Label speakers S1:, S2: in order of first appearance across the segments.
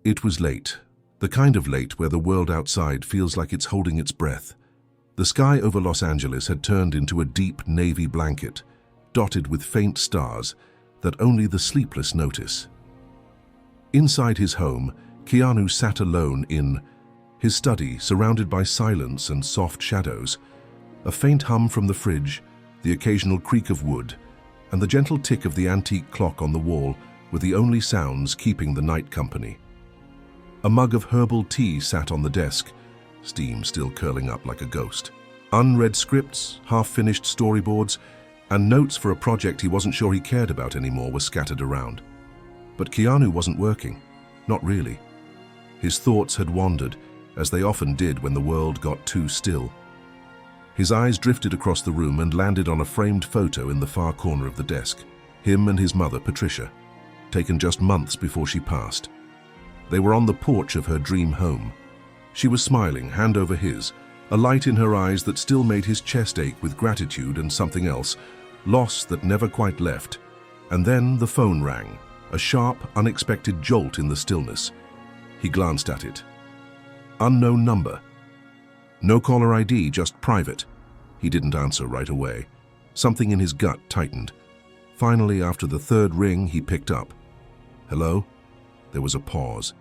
S1: It was late, the kind of late where the world outside feels like it's holding its breath. The sky over Los Angeles had turned into a deep navy blanket, dotted with faint stars that only the sleepless notice. Inside his home, Keanu sat alone in his study, surrounded by silence and soft shadows. A faint hum from the fridge, the occasional creak of wood, and the gentle tick of the antique clock on the wall were the only sounds keeping the night company. A mug of herbal tea sat on the desk, steam still curling up like a ghost. Unread scripts, half-finished storyboards, and notes for a project he wasn't sure he cared about anymore were scattered around. But Keanu wasn't working. Not really. His thoughts had wandered, as they often did when the world got too still. His eyes drifted across the room and landed on a framed photo in the far corner of the desk. Him and his mother, Patricia, taken just months before she passed. They were on the porch of her dream home. She was smiling, hand over his, a light in her eyes that still made his chest ache with gratitude and something else, loss that never quite left. And then the phone rang, a sharp, unexpected jolt in the stillness. He glanced at it. Unknown number. No caller ID, just private. He didn't answer right away. Something in his gut tightened. Finally, after the third ring, he picked up. Hello? There was a pause.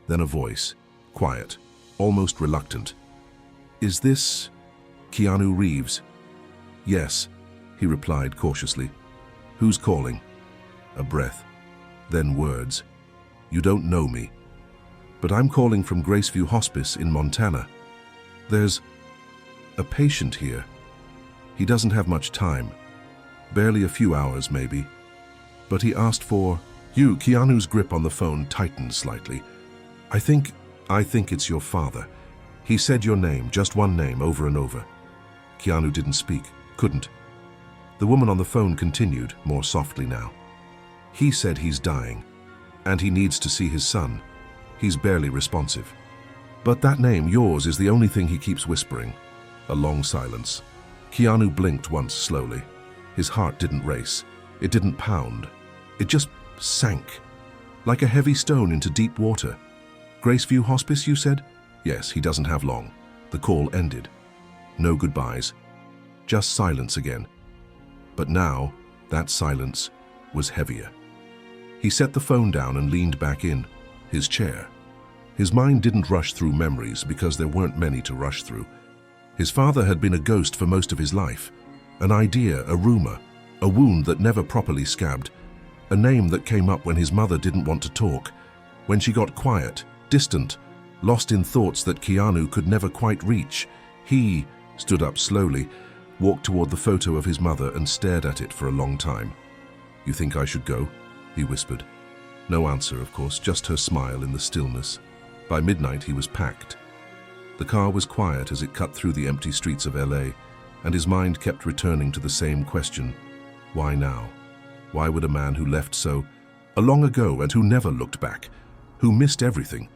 S1: Then a voice, quiet, almost reluctant. Is this Keanu Reeves? Yes, he replied cautiously. Who's calling? A breath, then words. You don't know me, but I'm calling from Graceview Hospice in Montana. There's a patient here. He doesn't have much time, barely a few hours maybe, but he asked for you. Keanu's grip on the phone tightened slightly. I think it's your father. He said your name, just one name, over and over. Keanu didn't speak, couldn't. The woman on the phone continued, more softly now. He said he's dying, and he needs to see his son. He's barely responsive. But that name, yours, is the only thing he keeps whispering. A long silence. Keanu blinked once slowly. His heart didn't race. It didn't pound. It just sank, like a heavy stone into deep water. Graceview Hospice, you said? Yes, he doesn't have long. The call ended. No goodbyes. Just silence again. But now, that silence was heavier. He set the phone down and leaned back in his chair. His mind didn't rush through memories because there weren't many to rush through. His father had been a ghost for most of his life. An idea, a rumor, a wound that never properly scabbed, a name that came up when his mother didn't want to talk, when she got quiet, distant, lost in thoughts that Keanu could never quite reach. He stood up slowly, walked toward the photo of his mother and stared at it for a long time. You think I should go? He whispered. No answer, of course, just her smile in the stillness. By midnight, he was packed. The car was quiet as it cut through the empty streets of LA, and his mind kept returning to the same question. Why now? Why would a man who left so long ago and who never looked back, who missed everything,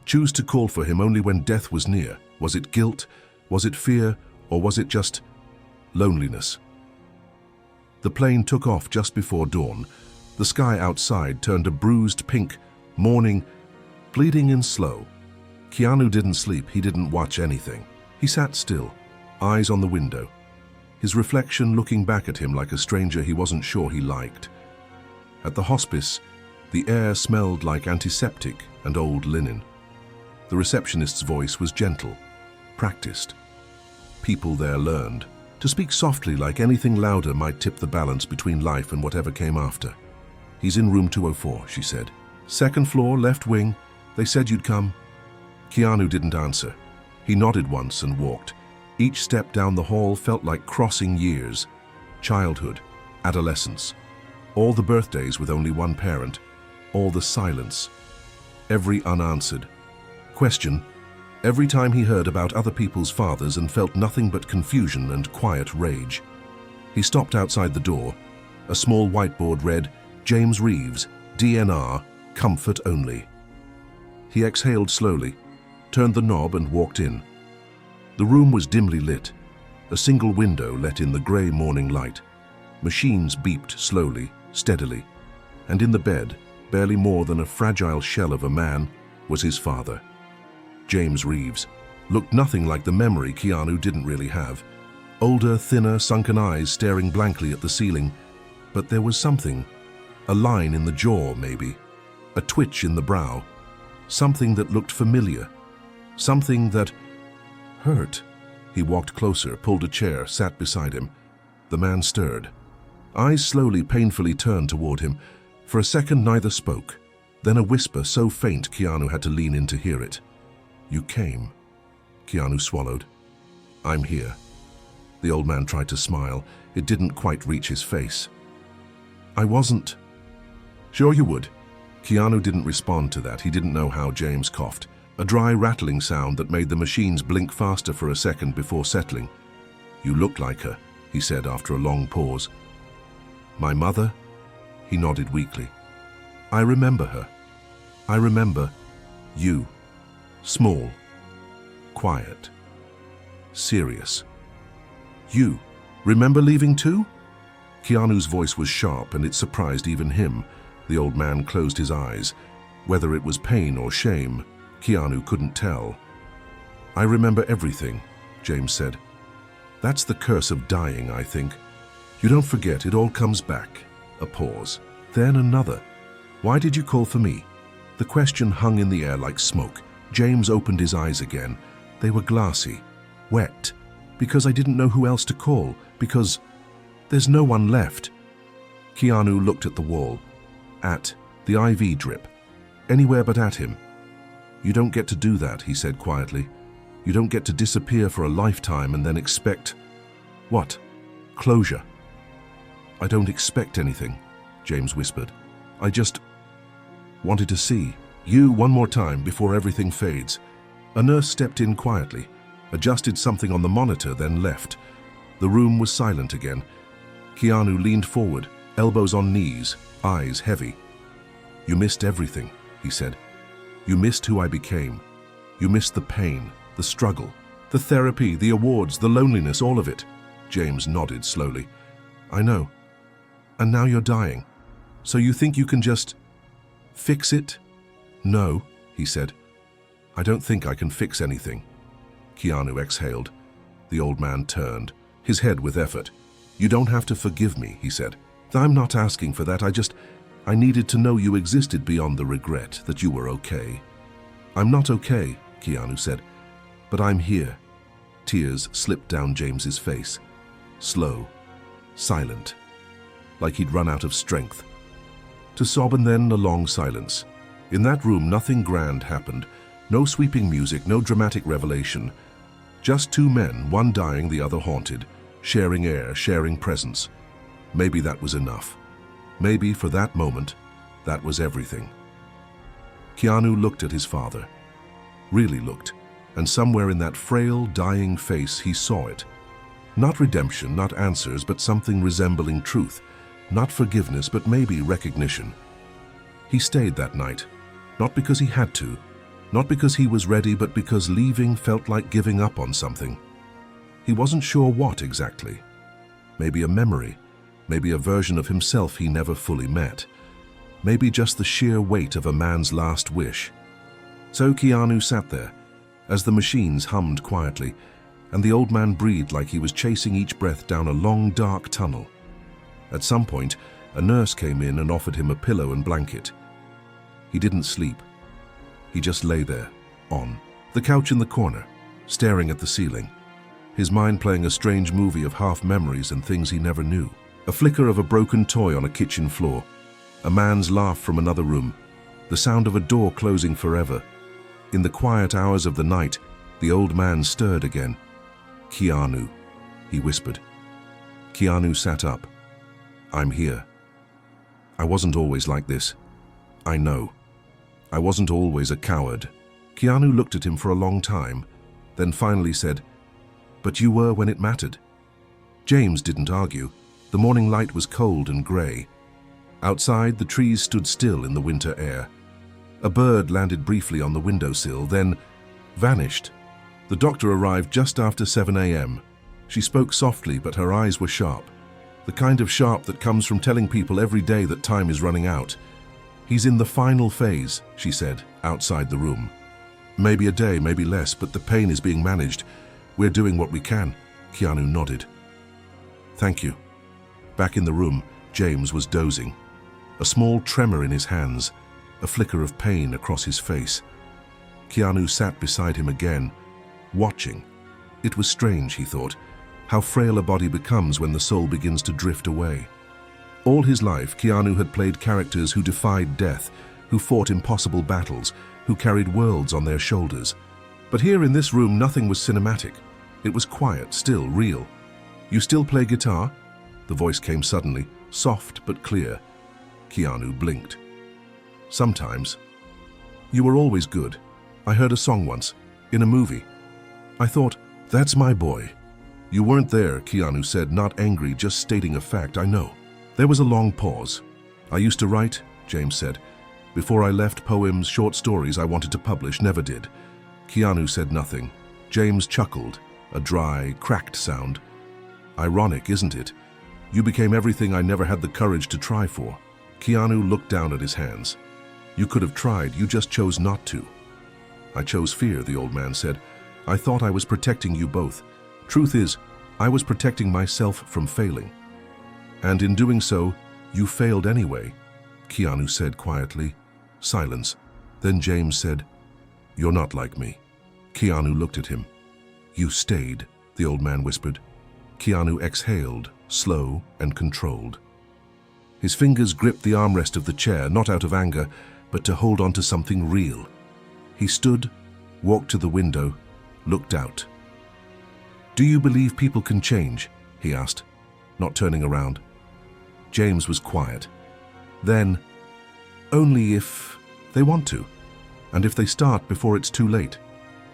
S1: choose to call for him only when death was near? Was it guilt? Was it fear? Or was it just loneliness? The plane took off just before dawn. The sky outside turned a bruised pink, morning, bleeding in slow. Keanu didn't sleep, he didn't watch anything. He sat still, eyes on the window, his reflection looking back at him like a stranger he wasn't sure he liked. At the hospice, the air smelled like antiseptic and old linen. The receptionist's voice was gentle, practiced. People there learned to speak softly, like anything louder might tip the balance between life and whatever came after. He's in room 204, she said. Second floor, left wing. They said you'd come. Keanu didn't answer. He nodded once and walked. Each step down the hall felt like crossing years. Childhood, adolescence. All the birthdays with only one parent. All the silence. Every unanswered question. Every time he heard about other people's fathers and felt nothing but confusion and quiet rage. He stopped outside the door. A small whiteboard read, James Reeves, DNR, comfort only. He exhaled slowly, turned the knob and walked in. The room was dimly lit. A single window let in the gray morning light. Machines beeped slowly, steadily, and in the bed, barely more than a fragile shell of a man, was his father. James Reeves looked nothing like the memory Keanu didn't really have. Older, thinner, sunken eyes staring blankly at the ceiling. But there was something, a line in the jaw maybe, a twitch in the brow, something that looked familiar, something that hurt. He walked closer, pulled a chair, sat beside him. The man stirred. Eyes slowly, painfully turned toward him. For a second neither spoke. Then a whisper so faint Keanu had to lean in to hear it. "You came." Keanu swallowed. "I'm here." The old man tried to smile. It didn't quite reach his face. "I wasn't." "Sure you would." Keanu didn't respond to that. He didn't know how James coughed. A dry rattling sound that made the machines blink faster for a second before settling. "You look like her," he said after a long pause. "My mother?" He nodded weakly. "I remember her. I remember you. Small. Quiet. Serious. You remember leaving too?" Keanu's voice was sharp and it surprised even him. The old man closed his eyes. Whether it was pain or shame, Keanu couldn't tell. "I remember everything," James said. "That's the curse of dying, I think. You don't forget, it all comes back." A pause. Then another. "Why did you call for me?" The question hung in the air like smoke. James opened his eyes again. They were glassy, wet. "Because I didn't know who else to call. Because there's no one left." Keanu looked at the wall. At the IV drip. Anywhere but at him. "You don't get to do that," he said quietly. "You don't get to disappear for a lifetime and then expect..." "What?" "Closure." "I don't expect anything," James whispered. "I just wanted to see you one more time before everything fades." A nurse stepped in quietly, adjusted something on the monitor, then left. The room was silent again. Keanu leaned forward, elbows on knees, eyes heavy. "You missed everything," he said. "You missed who I became. You missed the pain, the struggle, the therapy, the awards, the loneliness, all of it." James nodded slowly. "I know. And now you're dying. So you think you can just fix it?" "No," he said. "I don't think I can fix anything." Keanu exhaled. The old man turned, his head with effort. "You don't have to forgive me," he said. "I'm not asking for that. I needed to know you existed beyond the regret, that you were okay." "I'm not okay," Keanu said, "but I'm here." Tears slipped down James's face. Slow, silent, like he'd run out of strength. To sob, and then a long silence. In that room, nothing grand happened. No sweeping music, no dramatic revelation. Just two men, one dying, the other haunted, sharing air, sharing presence. Maybe that was enough. Maybe, for that moment, that was everything. Keanu looked at his father. Really looked. And somewhere in that frail, dying face, he saw it. Not redemption, not answers, but something resembling truth. Not forgiveness, but maybe recognition. He stayed that night. Not because he had to. Not because he was ready, but because leaving felt like giving up on something. He wasn't sure what exactly. Maybe a memory. Maybe a version of himself he never fully met. Maybe just the sheer weight of a man's last wish. So Keanu sat there, as the machines hummed quietly, and the old man breathed like he was chasing each breath down a long, dark tunnel. At some point, a nurse came in and offered him a pillow and blanket. He didn't sleep. He just lay there, on the couch in the corner, staring at the ceiling, his mind playing a strange movie of half memories and things he never knew. A flicker of a broken toy on a kitchen floor, a man's laugh from another room, the sound of a door closing forever. In the quiet hours of the night, the old man stirred again. "Keanu," he whispered. Keanu sat up. "I'm here. I wasn't always like this. I know. I wasn't always a coward." Keanu looked at him for a long time, then finally said, "But you were when it mattered." James didn't argue. The morning light was cold and grey. Outside, the trees stood still in the winter air. A bird landed briefly on the windowsill, then vanished. The doctor arrived just after 7 a.m. She spoke softly, but her eyes were sharp. The kind of sharp that comes from telling people every day that time is running out. "He's in the final phase," she said, outside the room. Maybe a day, maybe less, but the pain is being managed. We're doing what we can. Keanu nodded. Thank you. Back in the room, James was dozing. A small tremor in his hands, a flicker of pain across his face. Keanu sat beside him again, watching. It was strange, he thought, how frail a body becomes when the soul begins to drift away. All his life, Keanu had played characters who defied death, who fought impossible battles, who carried worlds on their shoulders. But here in this room, nothing was cinematic. It was quiet, still, real. You still play guitar? The voice came suddenly, soft but clear. Keanu blinked. Sometimes. You were always good. I heard a song once, in a movie. I thought, that's my boy. You weren't there, Keanu said, not angry, just stating a fact. I know. There was a long pause. I used to write, James said. Before I left, poems, short stories I wanted to publish, never did. Keanu said nothing. James chuckled, a dry, cracked sound. Ironic, isn't it? You became everything I never had the courage to try for. Keanu looked down at his hands. You could have tried, you just chose not to. I chose fear, the old man said. I thought I was protecting you both. Truth is, I was protecting myself from failing. And in doing so, you failed anyway, Keanu said quietly. Silence. Then James said, You're not like me. Keanu looked at him. You stayed, the old man whispered. Keanu exhaled, slow and controlled. His fingers gripped the armrest of the chair, not out of anger, but to hold on to something real. He stood, walked to the window, looked out. Do you believe people can change? He asked, not turning around. James was quiet. Then, only if they want to, and if they start before it's too late.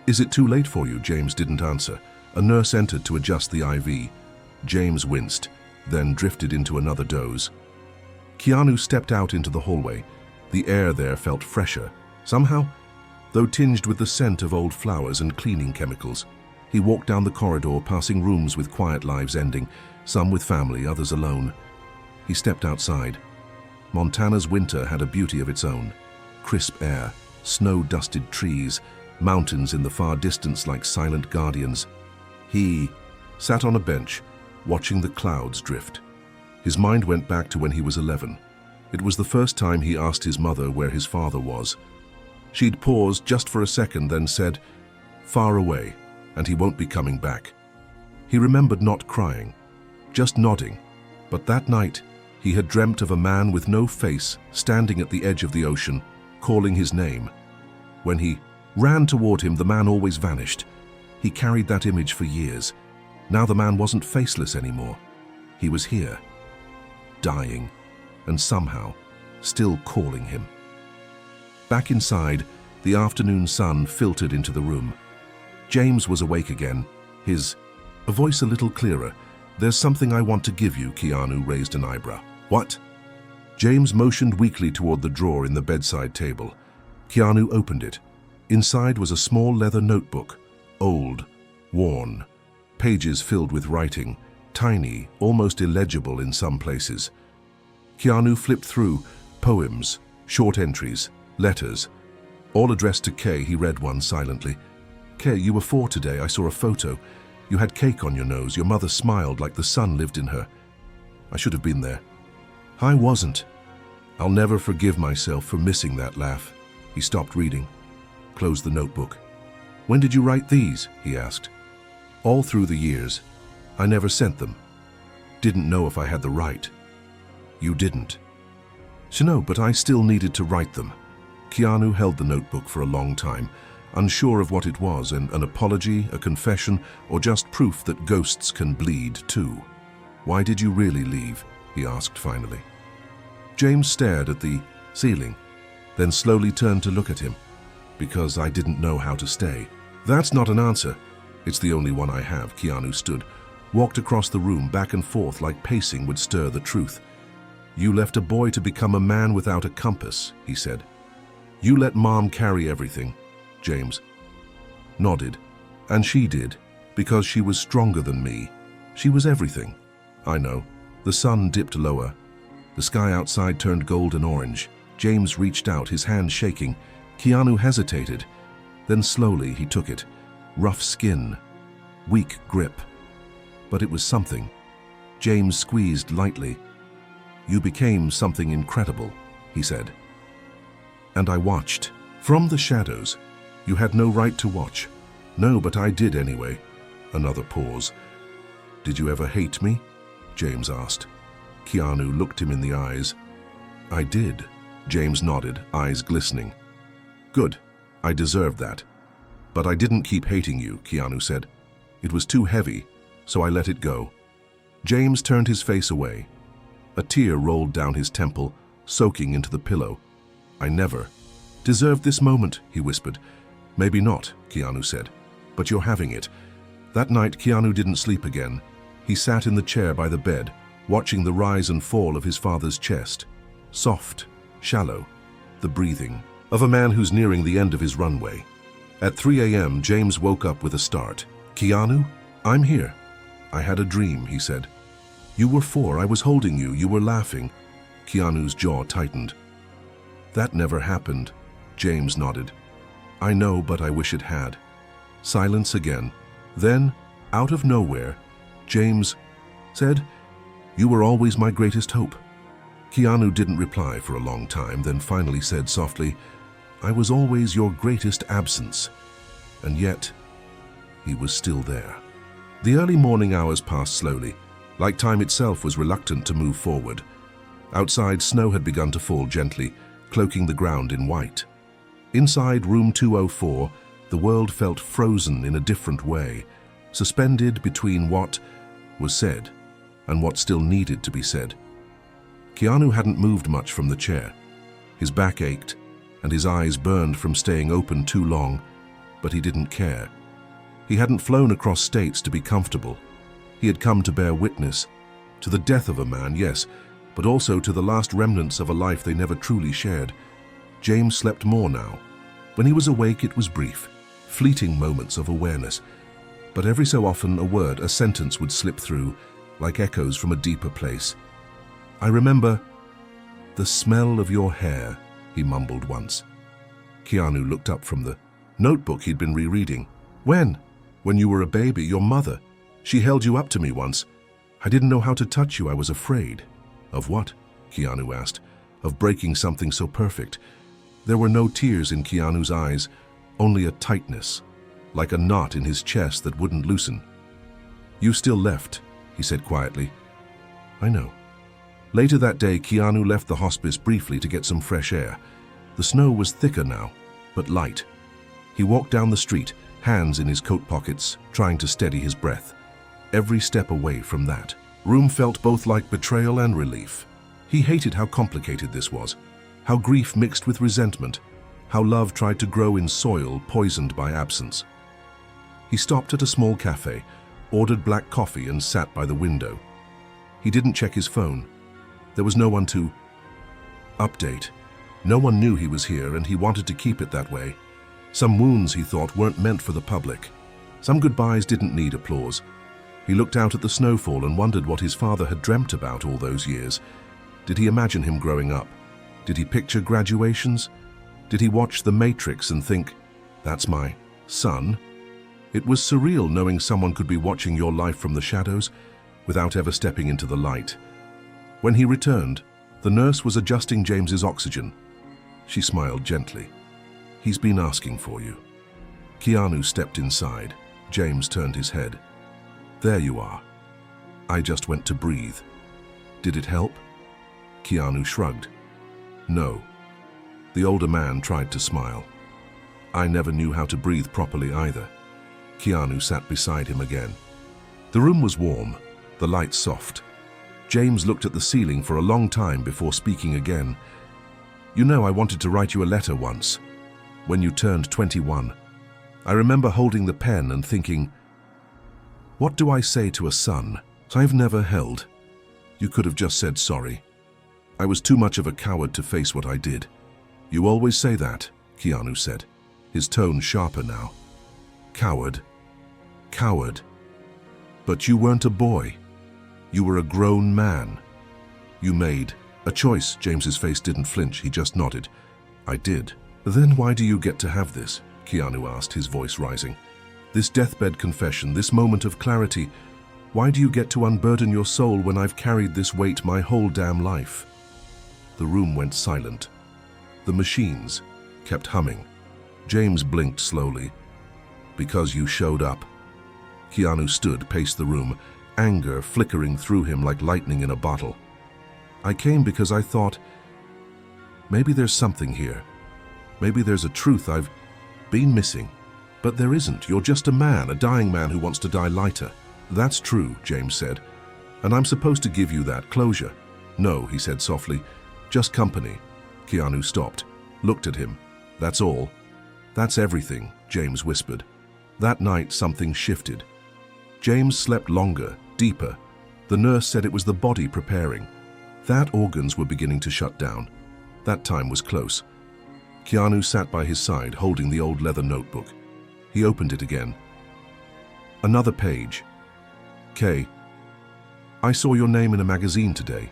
S1: Is it too late for you? James didn't answer. A nurse entered to adjust the IV. James winced, then drifted into another doze. Keanu stepped out into the hallway. The air there felt fresher, somehow, though tinged with the scent of old flowers and cleaning chemicals. He walked down the corridor, passing rooms with quiet lives ending, some with family, others alone. He stepped outside. Montana's winter had a beauty of its own. Crisp air, snow-dusted trees, mountains in the far distance like silent guardians. He sat on a bench, watching the clouds drift. His mind went back to when he was 11. It was the first time he asked his mother where his father was. She'd paused just for a second, then said, Far away, and he won't be coming back. He remembered not crying, just nodding. But that night, he had dreamt of a man with no face standing at the edge of the ocean, calling his name. When he ran toward him, the man always vanished. He carried that image for years. Now the man wasn't faceless anymore. He was here, dying, and somehow still calling him. Back inside, the afternoon sun filtered into the room. James was awake again, a voice a little clearer. There's something I want to give you, Keanu raised an eyebrow. What? James motioned weakly toward the drawer in the bedside table. Keanu opened it. Inside was a small leather notebook, old, worn, pages filled with writing, tiny, almost illegible in some places. Keanu flipped through poems, short entries, letters. All addressed to Kay, he read one silently. Kay, you were 4 today. I saw a photo. You had cake on your nose. Your mother smiled like the sun lived in her. I should have been there. I wasn't. I'll never forgive myself for missing that laugh. He stopped reading, closed the notebook. When did you write these? He asked. All through the years. I never sent them. Didn't know if I had the right. You didn't. So no, but I still needed to write them. Keanu held the notebook for a long time, unsure of what it was, an apology, a confession, or just proof that ghosts can bleed too. Why did you really leave? He asked finally. James stared at the ceiling, then slowly turned to look at him. Because I didn't know how to stay. That's not an answer. It's the only one I have. Keanu stood, walked across the room back and forth like pacing would stir the truth. You left a boy to become a man without a compass, he said. You let Mom carry everything. James nodded. And she did, because she was stronger than me. She was everything. I know. The sun dipped lower. The sky outside turned gold and orange. James reached out, his hand shaking. Keanu hesitated. Then slowly he took it. Rough skin, weak grip. But it was something. James squeezed lightly. "You became something incredible," he said. And I watched. From the shadows. "You had no right to watch." "No, but I did anyway." Another pause. "Did you ever hate me?" James asked. Keanu looked him in the eyes. "I did." James nodded, eyes glistening. "Good. I deserved that. But I didn't keep hating you," Keanu said. "It was too heavy, so I let it go." James turned his face away. A tear rolled down his temple, soaking into the pillow. "I never deserved this moment," he whispered. "Maybe not," Keanu said, "but you're having it." That night, Keanu didn't sleep again. He sat in the chair by the bed, watching the rise and fall of his father's chest. Soft, shallow, the breathing of a man who's nearing the end of his runway. At 3 a.m., James woke up with a start. "Keanu, I'm here. I had a dream," he said. "You were 4, I was holding you, you were laughing." Keanu's jaw tightened. "That never happened," James nodded. "I know, but I wish it had." Silence again. Then, out of nowhere, James said, "You were always my greatest hope." Keanu didn't reply for a long time, then finally said softly, "I was always your greatest absence." And yet, he was still there. The early morning hours passed slowly, like time itself was reluctant to move forward. Outside, snow had begun to fall gently, cloaking the ground in white. Inside room 204, the world felt frozen in a different way, suspended between what was said and what still needed to be said. Keanu hadn't moved much from the chair. His back ached, and his eyes burned from staying open too long, but he didn't care. He hadn't flown across states to be comfortable. He had come to bear witness to the death of a man, yes, but also to the last remnants of a life they never truly shared. James slept more now. When he was awake, it was brief, fleeting moments of awareness. But every so often, a word, a sentence would slip through, like echoes from a deeper place. "I remember the smell of your hair," he mumbled once. Keanu looked up from the notebook he'd been rereading. "When? When you were a baby, your mother. She held you up to me once. I didn't know how to touch you, I was afraid." "Of what?" Keanu asked. "Of breaking something so perfect." There were no tears in Keanu's eyes, only a tightness, like a knot in his chest that wouldn't loosen. "You still left," he said quietly. "I know." Later that day, Keanu left the hospice briefly to get some fresh air. The snow was thicker now, but light. He walked down the street, hands in his coat pockets, trying to steady his breath. Every step away from that room felt both like betrayal and relief. He hated how complicated this was, how grief mixed with resentment, how love tried to grow in soil poisoned by absence. He stopped at a small cafe, ordered black coffee, and sat by the window. He didn't check his phone. There was no one to update. No one knew he was here, and he wanted to keep it that way. Some wounds, he thought, weren't meant for the public. Some goodbyes didn't need applause. He looked out at the snowfall and wondered what his father had dreamt about all those years. Did he imagine him growing up? Did he picture graduations? Did he watch The Matrix and think, "That's my son"? It was surreal knowing someone could be watching your life from the shadows without ever stepping into the light. When he returned, the nurse was adjusting James's oxygen. She smiled gently. "He's been asking for you." Keanu stepped inside. James turned his head. "There you are. I just went to breathe." "Did it help?" Keanu shrugged. "No." The older man tried to smile. "I never knew how to breathe properly either." Keanu sat beside him again. The room was warm, the lights soft. James looked at the ceiling for a long time before speaking again. "You know, I wanted to write you a letter once, when you turned 21. I remember holding the pen and thinking, what do I say to a son I've never held? You could have just said sorry. I was too much of a coward to face what I did." "You always say that," Keanu said, his tone sharper now. "Coward. Coward. But you weren't a boy. You were a grown man. You made a choice." James's face didn't flinch, he just nodded. "I did. Then why do you get to have this? Keanu asked, his voice rising. This deathbed confession, this moment of clarity, why do you get to unburden your soul when I've carried this weight my whole damn life? The room went silent. The machines kept humming. James blinked slowly. Because you showed up. Keanu stood, paced the room, anger flickering through him like lightning in a bottle. I came because I thought, maybe there's something here. Maybe there's a truth I've been missing. But there isn't. You're just a man, a dying man who wants to die lighter. That's true, James said. And I'm supposed to give you that closure. No, he said softly. Just company. Keanu stopped, looked at him. That's all. That's everything, James whispered. That night, something shifted. James slept longer, deeper. The nurse said it was the body preparing. That organs were beginning to shut down. That time was close. Keanu sat by his side, holding the old leather notebook. He opened it again. Another page. Kay, I saw your name in a magazine today.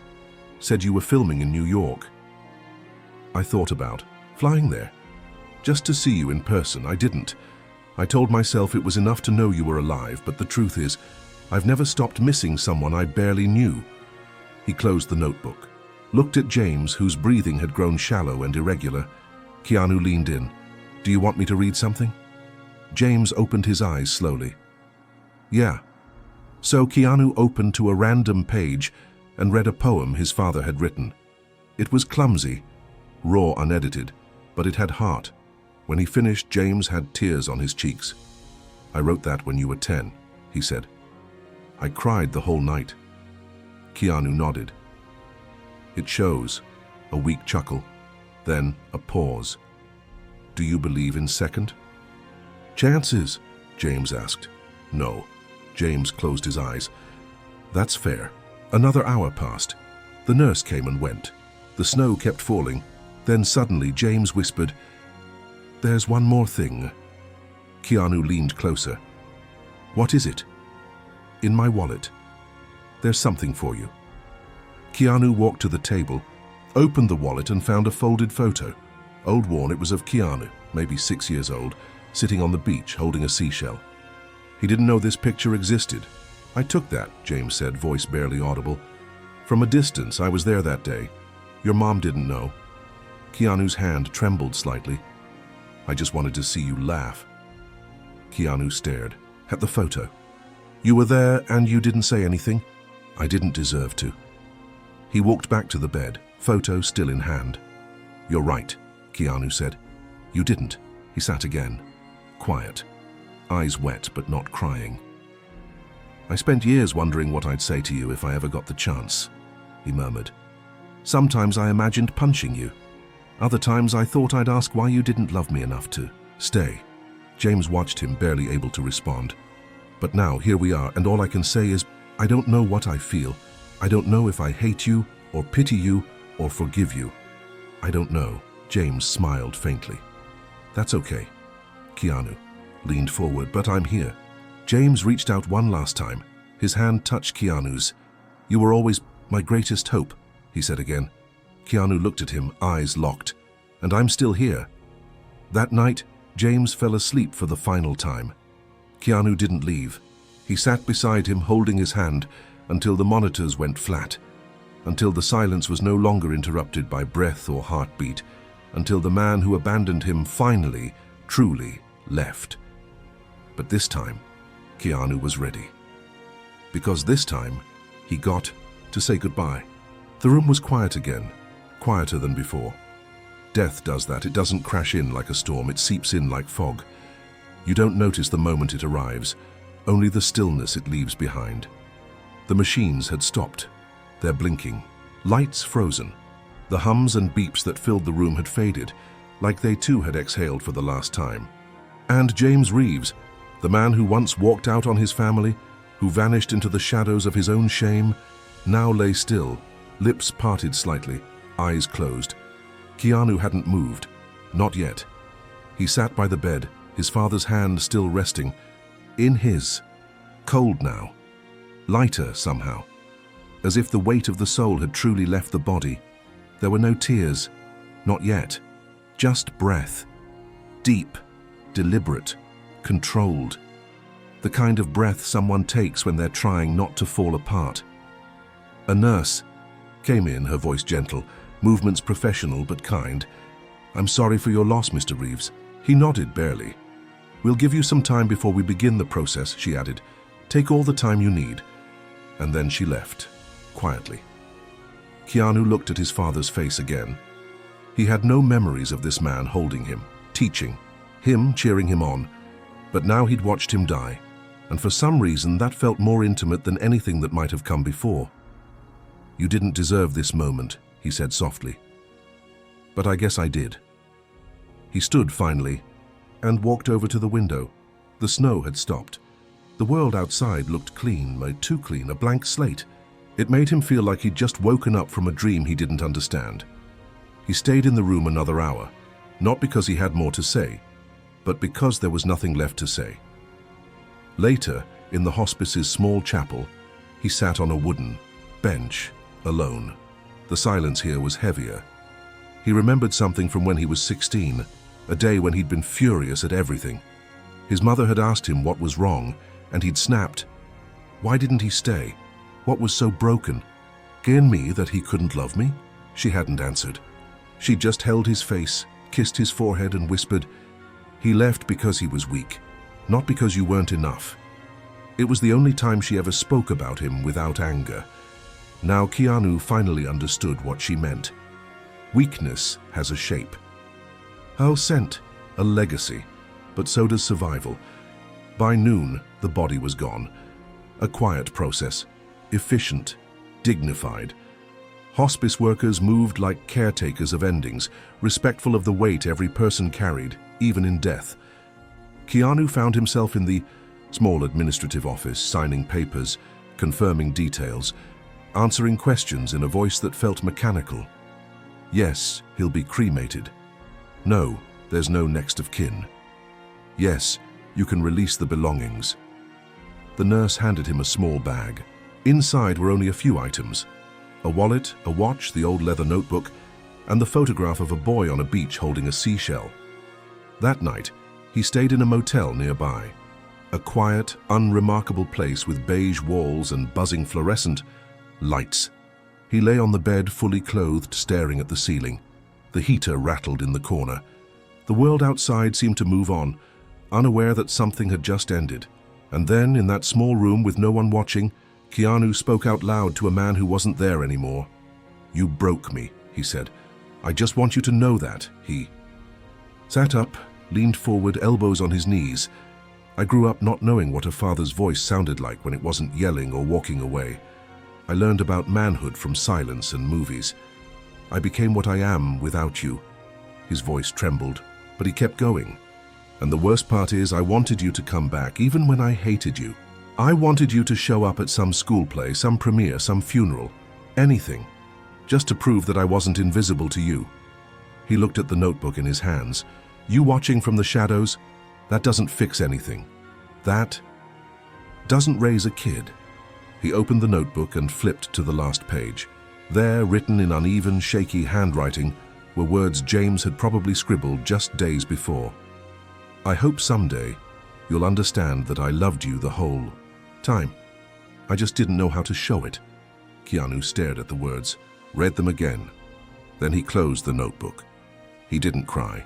S1: Said you were filming in New York. I thought about flying there. Just to see you in person. I didn't. I told myself it was enough to know you were alive, but the truth is, I've never stopped missing someone I barely knew. He closed the notebook, looked at James, whose breathing had grown shallow and irregular. Keanu leaned in. Do you want me to read something? James opened his eyes slowly. Yeah. So Keanu opened to a random page and read a poem his father had written. It was clumsy, raw, unedited, but it had heart. When he finished, James had tears on his cheeks. I wrote that when you were 10, he said. I cried the whole night. Keanu nodded. It shows. A weak chuckle. Then a pause. Do you believe in second chances? James asked. No. James closed his eyes. That's fair. Another hour passed. The nurse came and went. The snow kept falling. Then suddenly James whispered, There's one more thing. Keanu leaned closer. What is it? In my wallet. There's something for you. Keanu walked to the table, opened the wallet and found a folded photo. Old worn, it was of Keanu, maybe 6 years old, sitting on the beach holding a seashell. He didn't know this picture existed. I took that, James said, voice barely audible. From a distance, I was there that day. Your mom didn't know. Keanu's hand trembled slightly. I just wanted to see you laugh. Keanu stared at the photo. You were there and you didn't say anything? I didn't deserve to. He walked back to the bed, photo still in hand. You're right, Keanu said. You didn't. He sat again, quiet, eyes wet but not crying. I spent years wondering what I'd say to you if I ever got the chance, he murmured. Sometimes I imagined punching you. Other times I thought I'd ask why you didn't love me enough to stay. James watched him, barely able to respond. But now, here we are, and all I can say is, I don't know what I feel. I don't know if I hate you, or pity you, or forgive you. I don't know. James smiled faintly. That's okay. Keanu leaned forward, but I'm here. James reached out one last time. His hand touched Keanu's. You were always my greatest hope, he said again. Keanu looked at him, eyes locked. And I'm still here. That night, James fell asleep for the final time. Keanu didn't leave. He sat beside him, holding his hand, until the monitors went flat, until the silence was no longer interrupted by breath or heartbeat, until the man who abandoned him finally, truly, left. But this time, Keanu was ready. Because this time, he got to say goodbye. The room was quiet again, quieter than before. Death does that. It doesn't crash in like a storm. It seeps in like fog. You don't notice the moment it arrives, only the stillness it leaves behind. The machines had stopped. They're blinking. Lights frozen. The hums and beeps that filled the room had faded, like they too had exhaled for the last time. And James Reeves, the man who once walked out on his family, who vanished into the shadows of his own shame, now lay still, lips parted slightly, eyes closed. Keanu hadn't moved. Not yet. He sat by the bed, his father's hand still resting. In his. Cold now. Lighter somehow. As if the weight of the soul had truly left the body. There were no tears. Not yet. Just breath. Deep, deliberate, controlled. The kind of breath someone takes when they're trying not to fall apart. A nurse came in, her voice gentle, movements professional but kind. "I'm sorry for your loss, Mr. Reeves." He nodded barely. "We'll give you some time before we begin the process," she added. "Take all the time you need." And then she left, quietly. Keanu looked at his father's face again. He had no memories of this man holding him, teaching, him cheering him on, but now he'd watched him die, and for some reason that felt more intimate than anything that might have come before. "You didn't deserve this moment," he said softly. "But I guess I did." He stood finally and walked over to the window. The snow had stopped. The world outside looked clean, too clean, a blank slate. It made him feel like he'd just woken up from a dream he didn't understand. He stayed in the room another hour, not because he had more to say, but because there was nothing left to say. Later, in the hospice's small chapel, he sat on a wooden bench, alone. The silence here was heavier. He remembered something from when he was 16, a day when he'd been furious at everything. His mother had asked him what was wrong, and he'd snapped. Why didn't he stay? What was so broken? In me that he couldn't love me? She hadn't answered. She just held his face, kissed his forehead and whispered, "He left because he was weak, not because you weren't enough." It was the only time she ever spoke about him without anger. Now Keanu finally understood what she meant. Weakness has a shape. A scent, a legacy, but so does survival. By noon, the body was gone. A quiet process, efficient, dignified. Hospice workers moved like caretakers of endings, respectful of the weight every person carried, even in death. Keanu found himself in the small administrative office, signing papers, confirming details, answering questions in a voice that felt mechanical. Yes, he'll be cremated. No, there's no next of kin. Yes, you can release the belongings. The nurse handed him a small bag. Inside were only a few items: a wallet, a watch, the old leather notebook, and the photograph of a boy on a beach holding a seashell. That night, he stayed in a motel nearby. A quiet, unremarkable place with beige walls and buzzing fluorescent lights. He lay on the bed, fully clothed, staring at the ceiling. The heater rattled in the corner. The world outside seemed to move on, unaware that something had just ended. And then, in that small room with no one watching, Keanu spoke out loud to a man who wasn't there anymore. "You broke me," he said. "I just want you to know that." He sat up, leaned forward, elbows on his knees. "I grew up not knowing what a father's voice sounded like when it wasn't yelling or walking away. I learned about manhood from silence and movies. I became what I am without you." His voice trembled, but he kept going. "And the worst part is, I wanted you to come back, even when I hated you. I wanted you to show up at some school play, some premiere, some funeral, anything, just to prove that I wasn't invisible to you." He looked at the notebook in his hands. "You watching from the shadows, that doesn't fix anything. That doesn't raise a kid." He opened the notebook and flipped to the last page. There, written in uneven, shaky handwriting, were words James had probably scribbled just days before. "I hope someday you'll understand that I loved you the whole time. I just didn't know how to show it." Keanu stared at the words, read them again. Then he closed the notebook. He didn't cry.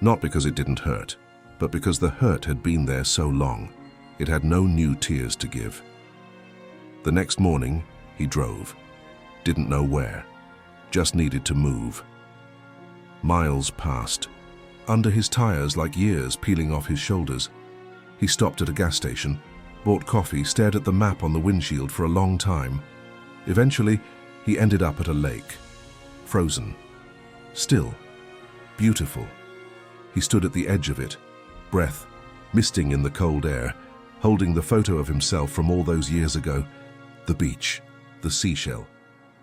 S1: Not because it didn't hurt, but because the hurt had been there so long. It had no new tears to give. The next morning, he drove. Didn't know where. Just needed to move. Miles passed. Under his tires like years peeling off his shoulders. He stopped at a gas station, bought coffee, stared at the map on the windshield for a long time. Eventually, he ended up at a lake. Frozen. Still. Beautiful. He stood at the edge of it, breath misting in the cold air, holding the photo of himself from all those years ago. The beach, the seashell,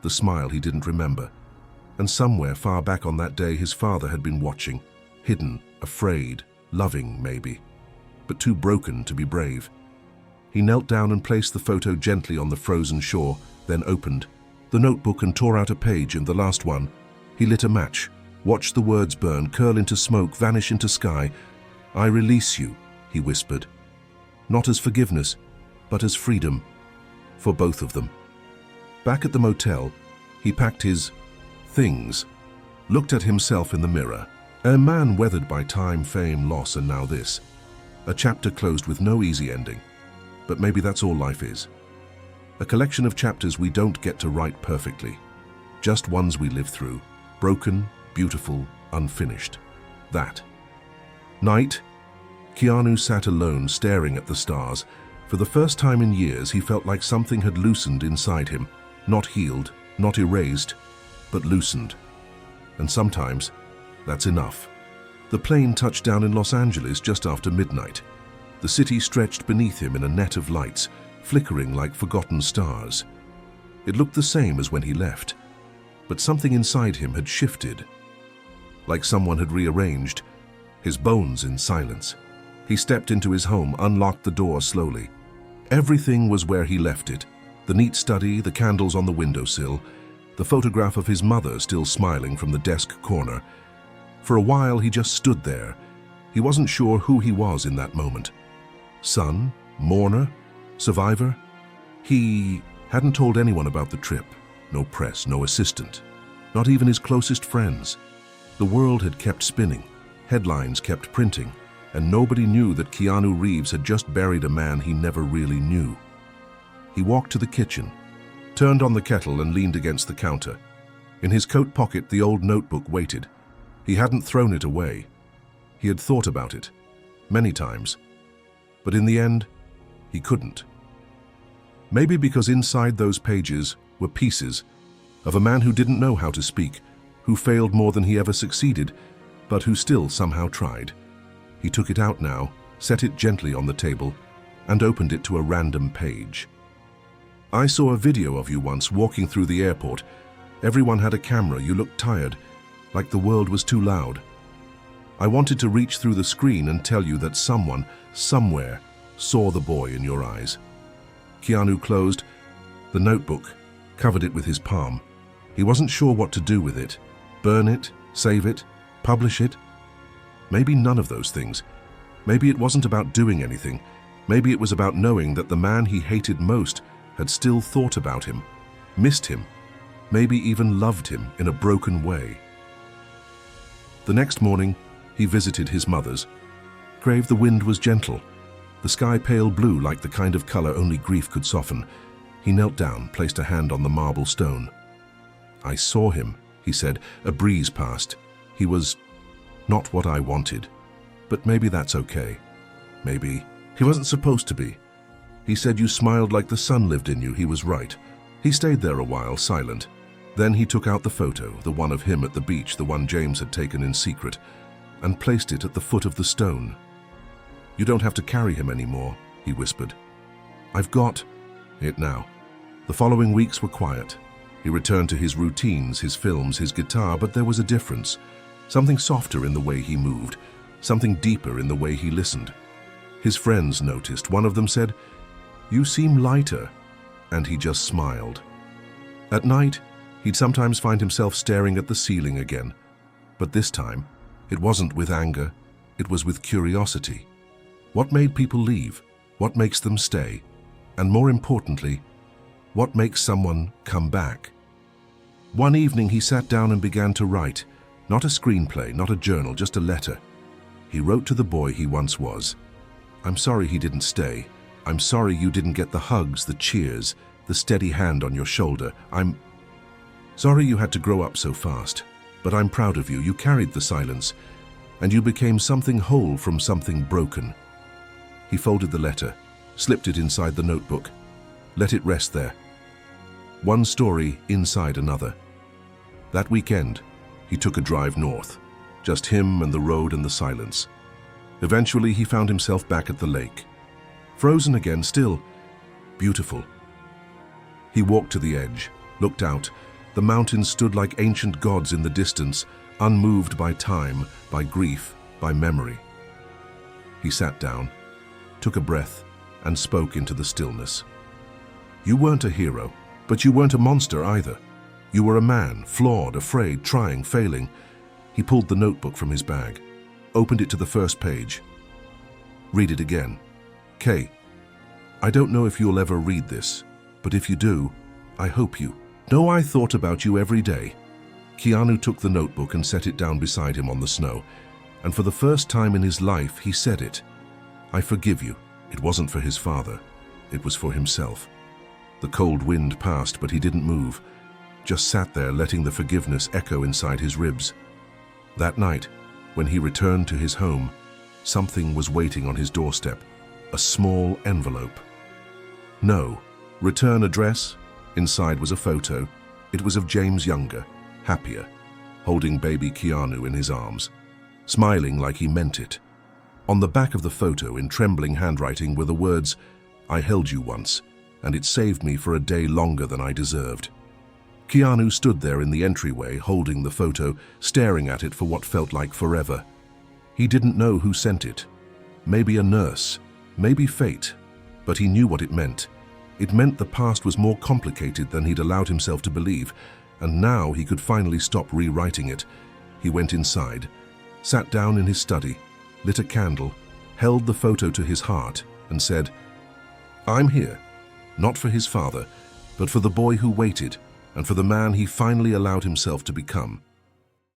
S1: the smile he didn't remember. And somewhere far back on that day, his father had been watching, hidden, afraid, loving maybe, but too broken to be brave. He knelt down and placed the photo gently on the frozen shore, then opened the notebook and tore out a page, and the last one. He lit a match, watched the words burn, curl into smoke, vanish into sky. "I release you," he whispered. Not as forgiveness, but as freedom. For both of them. Back at the motel, he packed his things, looked at himself in the mirror. A man weathered by time, fame, loss, and now this. A chapter closed with no easy ending. But maybe that's all life is. A collection of chapters we don't get to write perfectly. Just ones we live through. Broken, beautiful, unfinished. That. Night, Keanu sat alone staring at the stars. For the first time in years, he felt like something had loosened inside him. Not healed, not erased, but loosened. And sometimes, that's enough. The plane touched down in Los Angeles just after midnight. The city stretched beneath him in a net of lights, flickering like forgotten stars. It looked the same as when he left, but something inside him had shifted. Like someone had rearranged his bones in silence. He stepped into his home, unlocked the door slowly. Everything was where he left it. The neat study, the candles on the windowsill, the photograph of his mother still smiling from the desk corner. For a while, he just stood there. He wasn't sure who he was in that moment. Son? Mourner? Survivor? He hadn't told anyone about the trip. No press, no assistant. Not even his closest friends. The world had kept spinning. Headlines kept printing. And nobody knew that Keanu Reeves had just buried a man he never really knew. He walked to the kitchen, turned on the kettle and leaned against the counter. In his coat pocket, the old notebook waited. He hadn't thrown it away. He had thought about it, many times. But in the end, he couldn't. Maybe because inside those pages were pieces of a man who didn't know how to speak, who failed more than he ever succeeded, but who still somehow tried. He took it out now, set it gently on the table, and opened it to a random page. "I saw a video of you once walking through the airport. Everyone had a camera. You looked tired, like the world was too loud. I wanted to reach through the screen and tell you that someone, somewhere, saw the boy in your eyes." Keanu closed the notebook, covered it with his palm. He wasn't sure what to do with it. Burn it, save it, publish it. Maybe none of those things. Maybe it wasn't about doing anything. Maybe it was about knowing that the man he hated most had still thought about him, missed him, maybe even loved him in a broken way. The next morning, he visited his mother's. The wind was gentle, the sky pale blue like the kind of color only grief could soften. He knelt down, placed a hand on the marble stone. "I saw him," he said. "A breeze passed. He was not what I wanted. But maybe that's okay. Maybe he wasn't supposed to be. He said you smiled like the sun lived in you." He was right. He stayed there a while, silent. Then he took out the photo, the one of him at the beach, the one James had taken in secret, and placed it at the foot of the stone. "You don't have to carry him anymore," he whispered. "I've got it now." The following weeks were quiet. He returned to his routines, his films, his guitar, but there was a difference. Something softer in the way he moved, something deeper in the way he listened. His friends noticed. One of them said, "You seem lighter," and he just smiled. At night, he'd sometimes find himself staring at the ceiling again. But this time, it wasn't with anger, it was with curiosity. What made people leave? What makes them stay? And more importantly, what makes someone come back? One evening, he sat down and began to write. Not a screenplay, not a journal, just a letter. He wrote to the boy he once was. "I'm sorry he didn't stay. I'm sorry you didn't get the hugs, the cheers, the steady hand on your shoulder. I'm sorry you had to grow up so fast. But I'm proud of you. You carried the silence, and you became something whole from something broken." He folded the letter, slipped it inside the notebook, let it rest there. One story inside another. That weekend, he took a drive north, just him and the road and the silence. Eventually, he found himself back at the lake. Frozen again, still beautiful. He walked to the edge, looked out. The mountains stood like ancient gods in the distance, unmoved by time, by grief, by memory. He sat down, took a breath, and spoke into the stillness. "You weren't a hero, but you weren't a monster either. You were a man, flawed, afraid, trying, failing." He pulled the notebook from his bag, opened it to the first page. Read it again. Kay, I don't know if you'll ever read this, but if you do, I hope you. Know I thought about you every day. Keanu took the notebook and set it down beside him on the snow, and for the first time in his life, he said it. I forgive you. It wasn't for his father. It was for himself. The cold wind passed, but he didn't move, just sat there letting the forgiveness echo inside his ribs. That night, when he returned to his home, something was waiting on his doorstep, a small envelope. No. Return address? Inside was a photo. It was of James younger, happier, holding baby Keanu in his arms, smiling like he meant it. On the back of the photo, in trembling handwriting, were the words, I held you once, and it saved me for a day longer than I deserved. Keanu stood there in the entryway, holding the photo, staring at it for what felt like forever. He didn't know who sent it. Maybe a nurse, maybe fate, but he knew what it meant. It meant the past was more complicated than he'd allowed himself to believe, and now he could finally stop rewriting it. He went inside, sat down in his study, lit a candle, held the photo to his heart, and said, I'm here, not for his father, but for the boy who waited, and for the man he finally allowed himself to become.